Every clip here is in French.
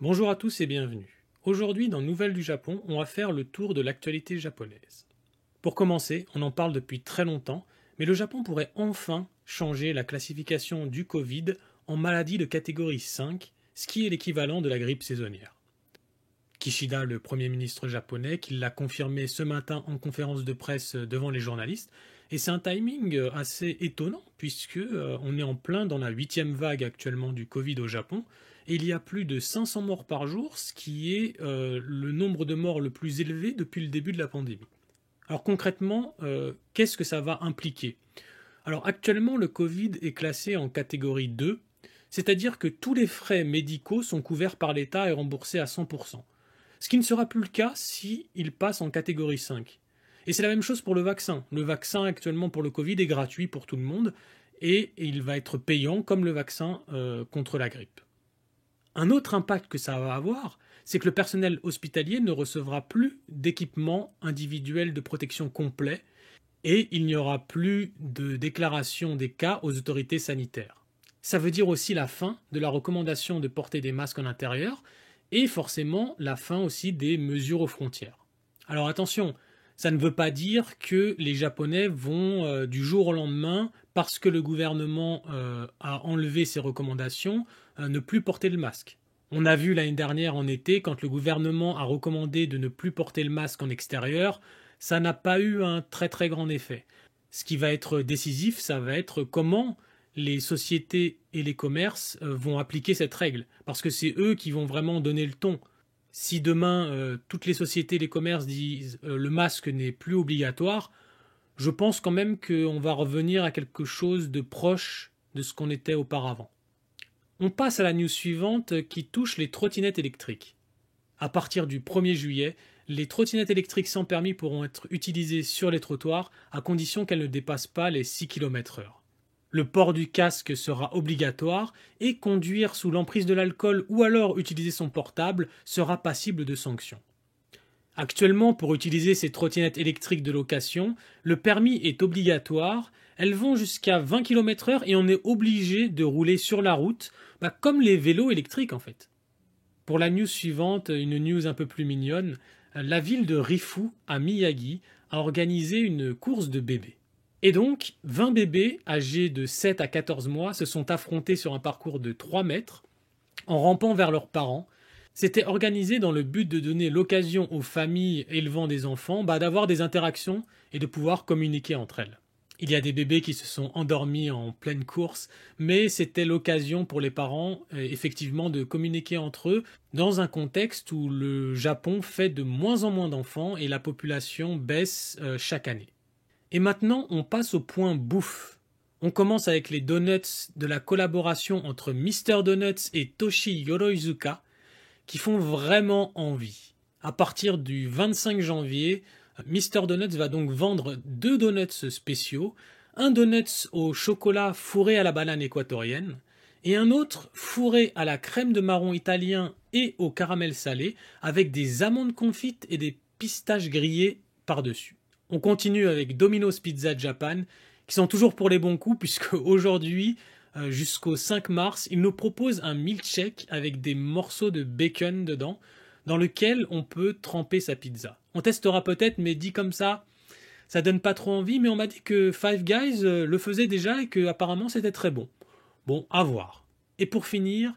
Bonjour à tous et bienvenue. Aujourd'hui, dans Nouvelles du Japon, on va faire le tour de l'actualité japonaise. Pour commencer, on en parle depuis très longtemps, mais le Japon pourrait enfin changer la classification du Covid en maladie de catégorie 5, ce qui est l'équivalent de la grippe saisonnière. Kishida, le Premier ministre japonais, qui l'a confirmé ce matin en conférence de presse devant les journalistes, et c'est un timing assez étonnant, puisque on est en plein dans la 8e vague actuellement du Covid au Japon, et il y a plus de 500 morts par jour, ce qui est le nombre de morts le plus élevé depuis le début de la pandémie. Alors concrètement, qu'est-ce que ça va impliquer? Alors actuellement, le Covid est classé en catégorie 2, c'est-à-dire que tous les frais médicaux sont couverts par l'État et remboursés à 100%. Ce qui ne sera plus le cas s'il passe en catégorie 5. Et c'est la même chose pour le vaccin. Le vaccin actuellement pour le Covid est gratuit pour tout le monde et il va être payant comme le vaccin contre la grippe. Un autre impact que ça va avoir, c'est que le personnel hospitalier ne recevra plus d'équipement individuel de protection complet et il n'y aura plus de déclaration des cas aux autorités sanitaires. Ça veut dire aussi la fin de la recommandation de porter des masques en intérieur et forcément la fin aussi des mesures aux frontières. Alors attention, ça ne veut pas dire que les Japonais vont du jour au lendemain, parce que le gouvernement a enlevé ses recommandations, ne plus porter le masque. On a vu l'année dernière en été, quand le gouvernement a recommandé de ne plus porter le masque en extérieur, ça n'a pas eu un très très grand effet. Ce qui va être décisif, ça va être comment les sociétés et les commerces vont appliquer cette règle, parce que c'est eux qui vont vraiment donner le ton. Si demain toutes les sociétés et les commerces disent le masque n'est plus obligatoire, je pense quand même qu'on va revenir à quelque chose de proche de ce qu'on était auparavant. On passe à la news suivante qui touche les trottinettes électriques. À partir du 1er juillet, les trottinettes électriques sans permis pourront être utilisées sur les trottoirs à condition qu'elles ne dépassent pas les 6 km/h. Le port du casque sera obligatoire et conduire sous l'emprise de l'alcool ou alors utiliser son portable sera passible de sanctions. Actuellement, pour utiliser ces trottinettes électriques de location, le permis est obligatoire, elles vont jusqu'à 20 km/h et on est obligé de rouler sur la route, comme les vélos électriques en fait. Pour la news suivante, une news un peu plus mignonne, la ville de Rifu, à Miyagi, a organisé une course de bébés. Et donc, 20 bébés âgés de 7 à 14 mois se sont affrontés sur un parcours de 3 mètres en rampant vers leurs parents. C'était organisé dans le but de donner l'occasion aux familles élevant des enfants d'avoir des interactions et de pouvoir communiquer entre elles. Il y a des bébés qui se sont endormis en pleine course, mais c'était l'occasion pour les parents, effectivement, de communiquer entre eux dans un contexte où le Japon fait de moins en moins d'enfants et la population baisse chaque année. Et maintenant, on passe au point bouffe. On commence avec les donuts de la collaboration entre Mr Donuts et Toshi Yoroizuka, qui font vraiment envie. À partir du 25 janvier, Mr Donuts va donc vendre 2 donuts spéciaux, un donut au chocolat fourré à la banane équatorienne et un autre fourré à la crème de marron italien et au caramel salé avec des amandes confites et des pistaches grillées par-dessus. On continue avec Domino's Pizza Japan, qui sont toujours pour les bons coups, puisque aujourd'hui, jusqu'au 5 mars, ils nous proposent un milkshake avec des morceaux de bacon dedans, dans lequel on peut tremper sa pizza. On testera peut-être, mais dit comme ça donne pas trop envie, mais on m'a dit que Five Guys le faisait déjà et que apparemment c'était très bon. Bon, à voir. Et pour finir,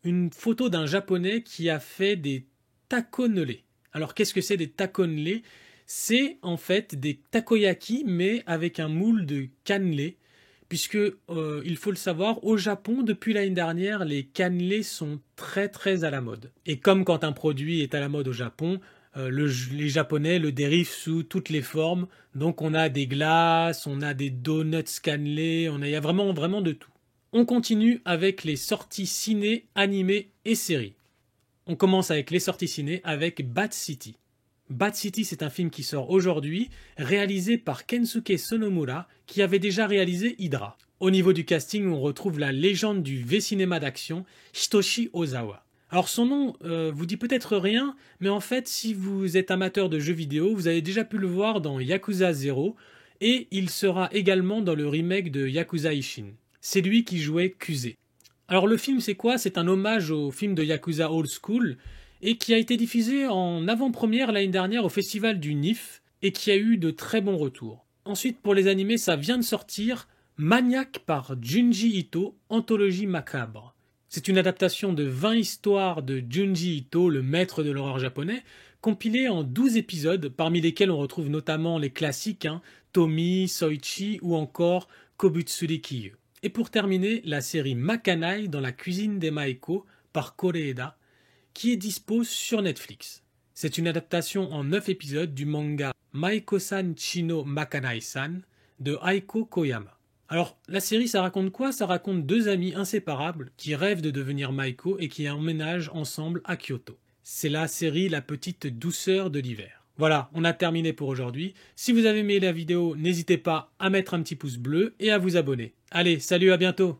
une photo d'un japonais qui a fait des takonelés. Alors qu'est-ce que c'est des takonelés? C'est en fait des takoyaki, mais avec un moule de cannelé, puisque, il faut le savoir, au Japon, depuis l'année dernière, les cannelés sont très très à la mode. Et comme quand un produit est à la mode au Japon, les Japonais le dérivent sous toutes les formes. Donc on a des glaces, on a des donuts cannelés, il y a vraiment vraiment de tout. On continue avec les sorties ciné, animées et séries. On commence avec les sorties ciné avec Bad City. Bad City, c'est un film qui sort aujourd'hui, réalisé par Kensuke Sonomura, qui avait déjà réalisé Hydra. Au niveau du casting, on retrouve la légende du V-cinéma d'action, Hitoshi Ozawa. Alors son nom vous dit peut-être rien, mais en fait, si vous êtes amateur de jeux vidéo, vous avez déjà pu le voir dans Yakuza 0, et il sera également dans le remake de Yakuza Ishin. C'est lui qui jouait Kusei. Alors le film c'est quoi? C'est un hommage au film de Yakuza Old School et qui a été diffusé en avant-première l'année dernière au festival du NIF et qui a eu de très bons retours. Ensuite pour les animés, ça vient de sortir Maniac par Junji Ito, anthologie macabre. C'est une adaptation de 20 histoires de Junji Ito, le maître de l'horreur japonais, compilées en 12 épisodes, parmi lesquels on retrouve notamment les classiques Tomie, Soichi ou encore Kobutsuri Kiyu. Et pour terminer, la série Makanai dans la cuisine des Maeko par Koreeda, qui est dispo sur Netflix. C'est une adaptation en 9 épisodes du manga Maeko-san Chino Makanai-san de Aiko Koyama. Alors, la série, ça raconte quoi? Ça raconte deux amis inséparables qui rêvent de devenir Maiko et qui emménagent ensemble à Kyoto. C'est la série La petite douceur de l'hiver. Voilà, on a terminé pour aujourd'hui. Si vous avez aimé la vidéo, n'hésitez pas à mettre un petit pouce bleu et à vous abonner. Allez, salut, à bientôt!